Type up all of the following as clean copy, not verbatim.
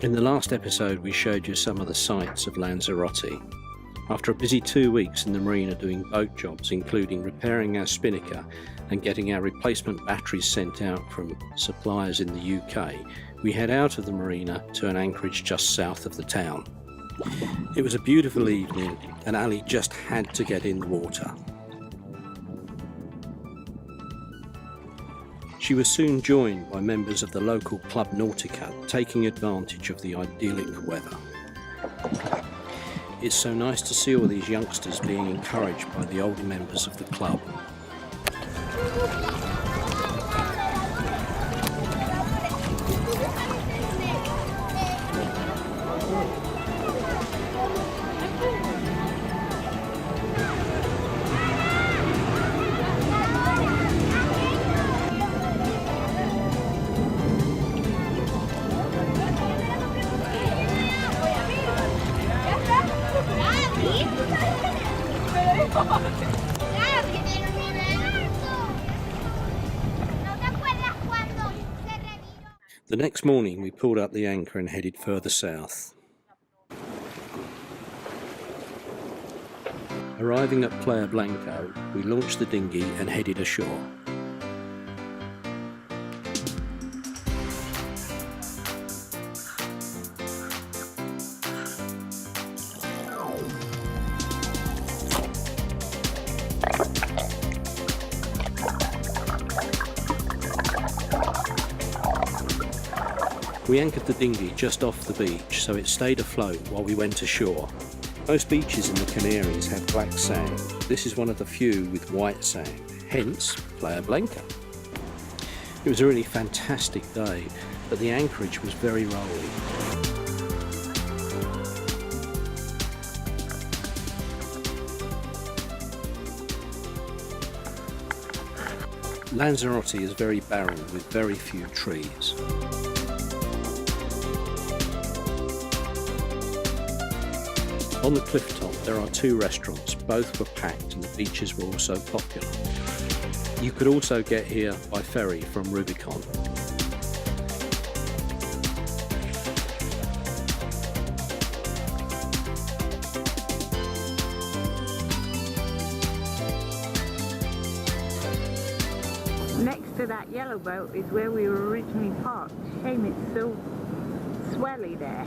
In the last episode we showed you some of the sights of Lanzarote. After a busy 2 weeks in the marina doing boat jobs, including repairing our spinnaker and getting our replacement batteries sent out from suppliers in the UK, we head out of the marina to an anchorage just south of the town. It was a beautiful evening and Ali just had to get in the water. She was soon joined by members of the local Club Nautica, taking advantage of the idyllic weather. It's so nice to see all these youngsters being encouraged by the older members of the club. The next morning we pulled up the anchor and headed further south. Arriving at Playa Blanca, we launched the dinghy and headed ashore. We anchored the dinghy just off the beach so it stayed afloat while we went ashore. Most beaches in the Canaries have black sand. This is one of the few with white sand, hence Playa Blanca. It was a really fantastic day, but the anchorage was very rolly. Lanzarote is very barren with very few trees. On the cliff top there are 2 restaurants, both were packed and the beaches were also popular. You could also get here by ferry from Rubicon. Next to that yellow boat is where we were originally parked. Shame it's so swelly there.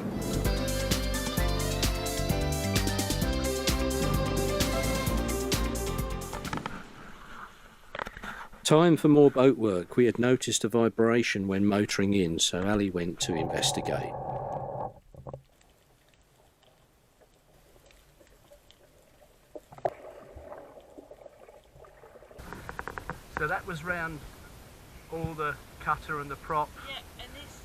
Time for more boat work. We had noticed a vibration when motoring in, so Ali went to investigate. So that was round all the cutter and the prop. Yeah, and this.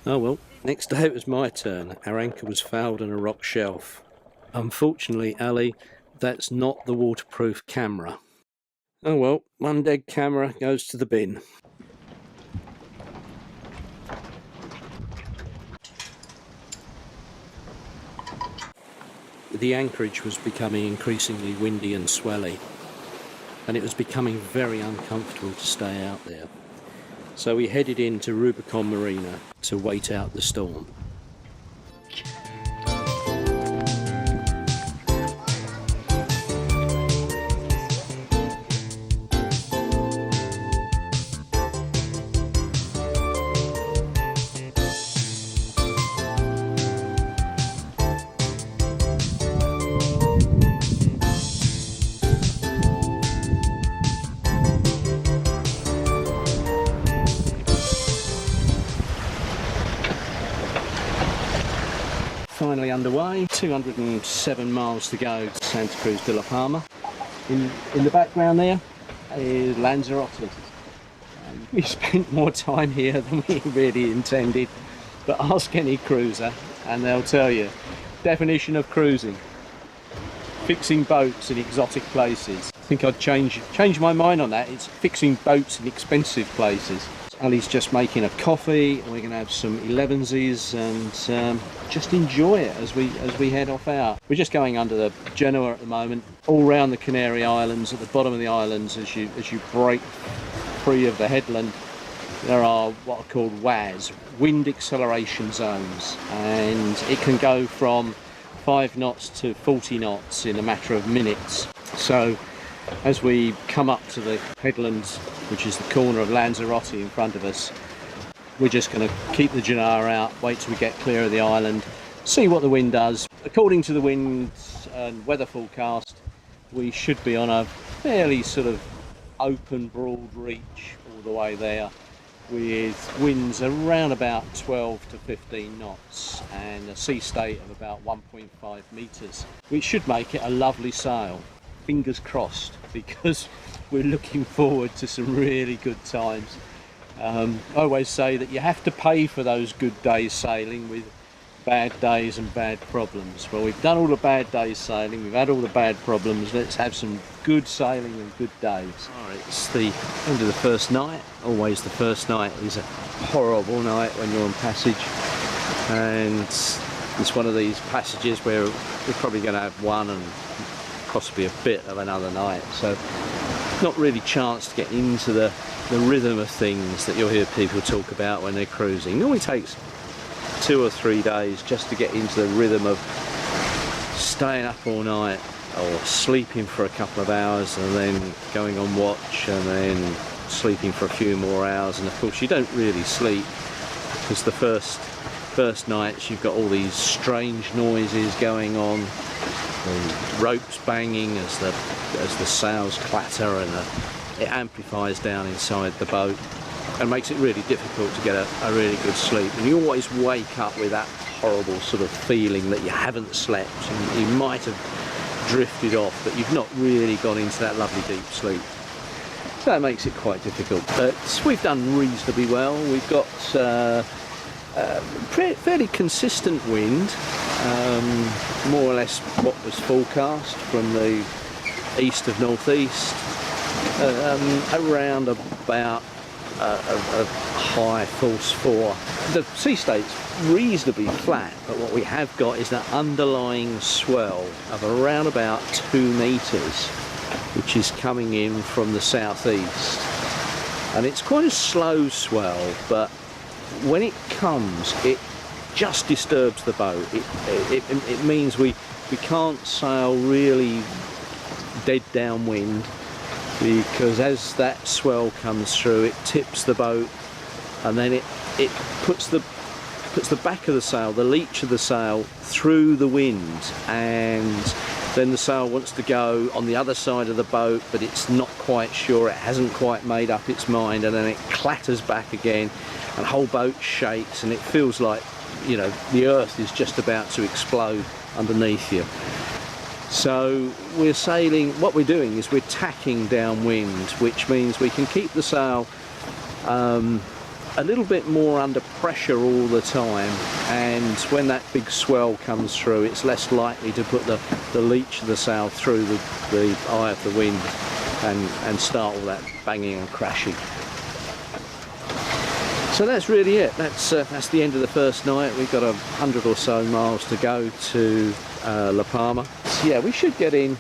Oh well, next day it was my turn. Our anchor was fouled on a rock shelf. Unfortunately, Ali, that's not the waterproof camera. Oh well, one dead camera goes to the bin. The anchorage was becoming increasingly windy and swelly, and it was becoming very uncomfortable to stay out there. So we headed into Rubicon Marina to wait out the storm. Finally underway, 207 miles to go to Santa Cruz de la Palma. In the background there is Lanzarote. We spent more time here than we really intended, but ask any cruiser and they'll tell you. Definition of cruising: fixing boats in exotic places. I think I'd change my mind on that. It's fixing boats in expensive places. Ali's just making a coffee, and we're going to have some 11s and just enjoy it as we head off out. We're just going under the Genoa at the moment, all around the Canary Islands, at the bottom of the islands as you break free of the headland. there are what are called WAZ, wind acceleration zones, and it can go from 5 knots to 40 knots in a matter of minutes. So as we come up to the headlands, which is the corner of Lanzarote in front of us, we're just going to keep the Jannar out, wait till we get clear of the island, see what the wind does. According to the wind and weather forecast, we should be on a fairly sort of open, broad reach all the way there, with winds around about 12 to 15 knots and a sea state of about 1.5 metres, which should make it a lovely sail. Fingers crossed, because we're looking forward to some really good times. I always say that you have to pay for those good days sailing with bad days and bad problems. Well, we've done all the bad days sailing, we've had all the bad problems, let's have some good sailing and good days. Alright, it's the end of the first night. Always the first night is a horrible night when you're on passage, and it's one of these passages where we're probably going to have one and possibly a bit of another night, so not really chance to get into the rhythm of things that you'll hear people talk about when they're cruising. It normally takes 2 or 3 days just to get into the rhythm of staying up all night or sleeping for a couple of hours and then going on watch and then sleeping for a few more hours. And of course you don't really sleep, because the first nights you've got all these strange noises going on, the ropes banging as the sails clatter, and it amplifies down inside the boat and makes it really difficult to get a really good sleep. And you always wake up with that horrible sort of feeling that you haven't slept, and you might have drifted off, but you've not really gone into that lovely deep sleep. So that makes it quite difficult. But we've done reasonably well. We've got fairly consistent wind, more or less what was forecast from the east of northeast, around about a high force 4. The sea state's reasonably flat, but what we have got is that underlying swell of around about 2 metres, which is coming in from the southeast, and it's quite a slow swell, but when it comes it just disturbs the boat. It means we can't sail really dead downwind, because as that swell comes through it tips the boat, and then it puts the back of the sail, the leach of the sail, through the wind, and then the sail wants to go on the other side of the boat, but it's not quite sure, it hasn't quite made up its mind, and then it clatters back again and the whole boat shakes, and it feels like, you know, the earth is just about to explode underneath you. So we're sailing, what we're doing is we're tacking downwind, which means we can keep the sail a little bit more under pressure all the time, and when that big swell comes through it's less likely to put the leach of the sail through the eye of the wind and start all that banging and crashing. So that's really it. That's the end of the first night. We've got 100 or so miles to go to La Palma. So yeah, we should get in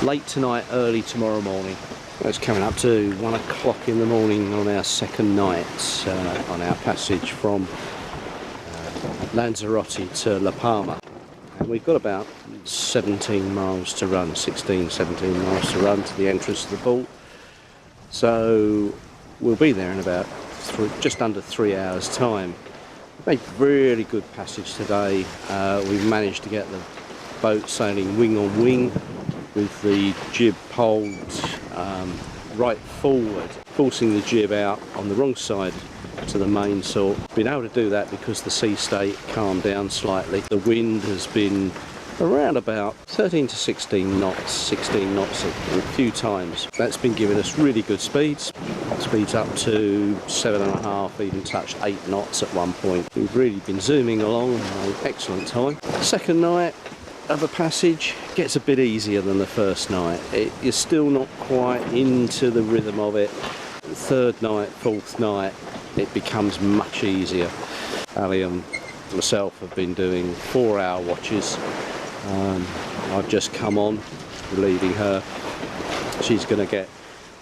late tonight, early tomorrow morning. It's coming up to 1 o'clock in the morning on our second night on our passage from Lanzarote to La Palma. And we've got about 17 miles to run, 16, 17 miles to run to the entrance of the port. So we'll be there in about just under 3 hours time. We've made really good passage today. We've managed to get the boat sailing wing on wing with the jib poled right forward, forcing the jib out on the wrong side to the mainsail. Been able to do that because the sea state calmed down slightly. The wind has been around about 13 to 16 knots, 16 knots a few times. That's been giving us really good speeds. Speeds up to 7.5, even touched 8 knots at one point. We've really been zooming along, an excellent time. Second night of a passage gets a bit easier than the first night. You're still not quite into the rhythm of it. The third night, fourth night, it becomes much easier. Ali and myself have been doing 4-hour watches. I've just come on, relieving her. She's going to get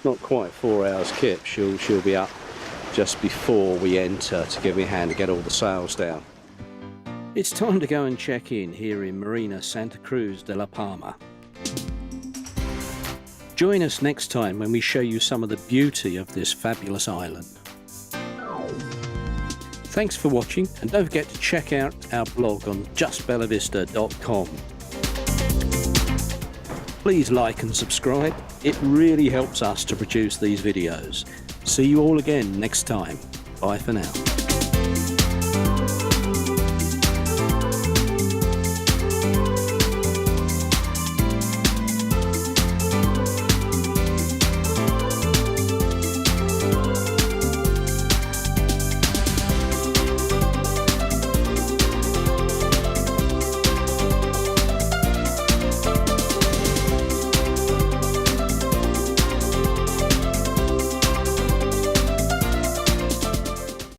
not quite 4 hours kip. She'll be up just before we enter to give me a hand to get all the sails down. It's time to go and check in here in Marina Santa Cruz de la Palma. Join us next time when we show you some of the beauty of this fabulous island. Thanks for watching, and don't forget to check out our blog on justbellavista.com. Please like and subscribe. It really helps us to produce these videos. See you all again next time. Bye for now.